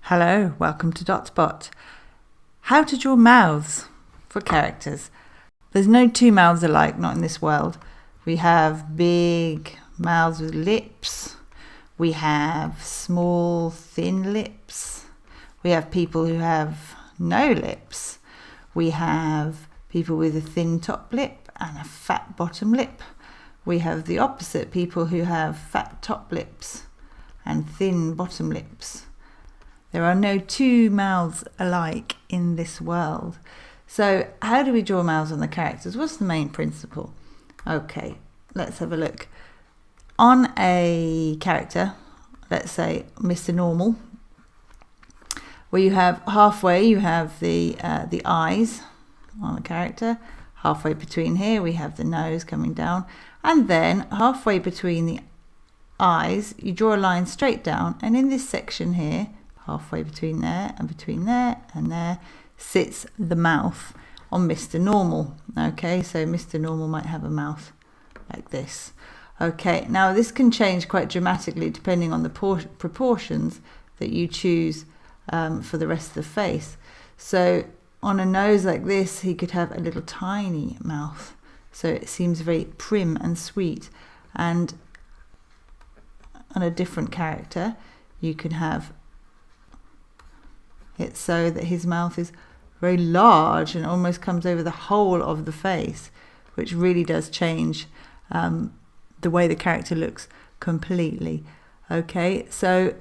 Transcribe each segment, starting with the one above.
Hello, welcome to Dotspot. How to draw mouths for characters. There's no two mouths alike, not in this world. We have big mouths with lips. We have small, thin lips. We have people who have no lips. We have people with a thin top lip and a fat bottom lip. We have the opposite, people who have fat top lips and thin bottom lips. There are no two mouths alike in this world. So how do we draw mouths on the characters? What's the main principle? Okay, let's have a look. On a character, let's say Mr. Normal, where you have halfway, you have the eyes on the character. Halfway between here, we have the nose coming down. And then halfway between the eyes, you draw a line straight down. And in this section here, halfway between there and there, sits the mouth on Mr. Normal. Okay, so Mr. Normal might have a mouth like this. Okay, now this can change quite dramatically depending on the proportions that you choose for the rest of the face. So on a nose like this, he could have a little tiny mouth. So it seems very prim and sweet. And on a different character, you can have it so that his mouth is very large and almost comes over the whole of the face, which really does change the way the character looks completely. Okay, so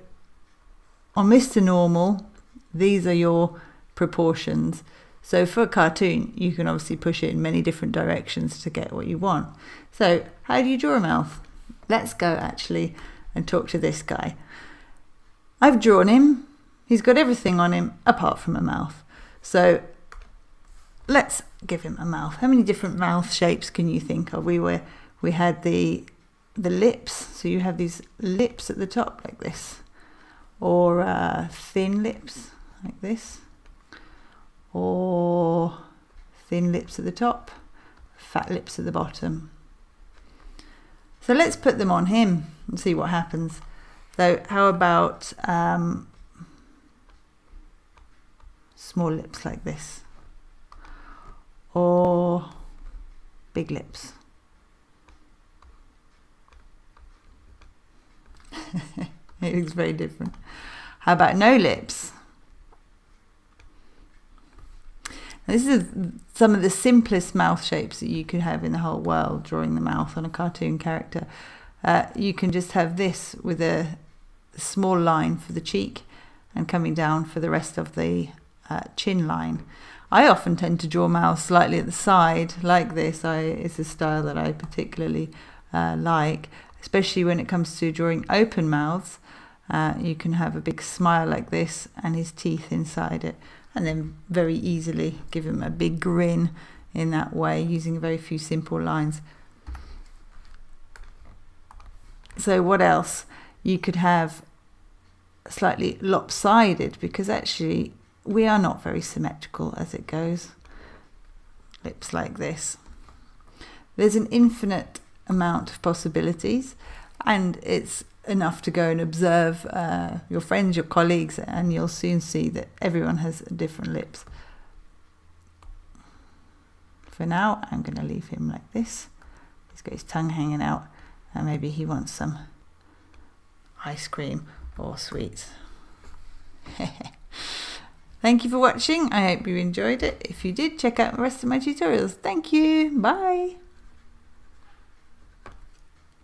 on Mr. Normal, these are your proportions. So for a cartoon, you can obviously push it in many different directions to get what you want. So how do you draw a mouth? Let's go actually and talk to this guy. I've drawn him. He's got everything on him apart from a mouth. So let's give him a mouth. How many different mouth shapes can you think of? We had the lips. So you have these lips at the top like this, or thin lips like this, or thin lips at the top, fat lips at the bottom. So let's put them on him and see what happens. So how about small lips like this, or big lips? It looks very different. How about no lips? This is some of the simplest mouth shapes that you could have in the whole world, drawing the mouth on a cartoon character. You can just have this with a small line for the cheek and coming down for the rest of the chin line. I often tend to draw mouths slightly at the side like this. It's a style that I particularly like, especially when it comes to drawing open mouths. You can have a big smile like this and his teeth inside it, and then very easily give him a big grin in that way using very few simple lines. So what else? You could have slightly lopsided, because actually we are not very symmetrical as it goes. Lips like this. There's an infinite amount of possibilities, and it's enough to go and observe your friends, your colleagues, and you'll soon see that everyone has different lips. For now, I'm going to leave him like this. He's got his tongue hanging out, and maybe he wants some ice cream or sweets. Thank you for watching. I hope you enjoyed it. If you did, check out the rest of my tutorials. Thank you. Bye.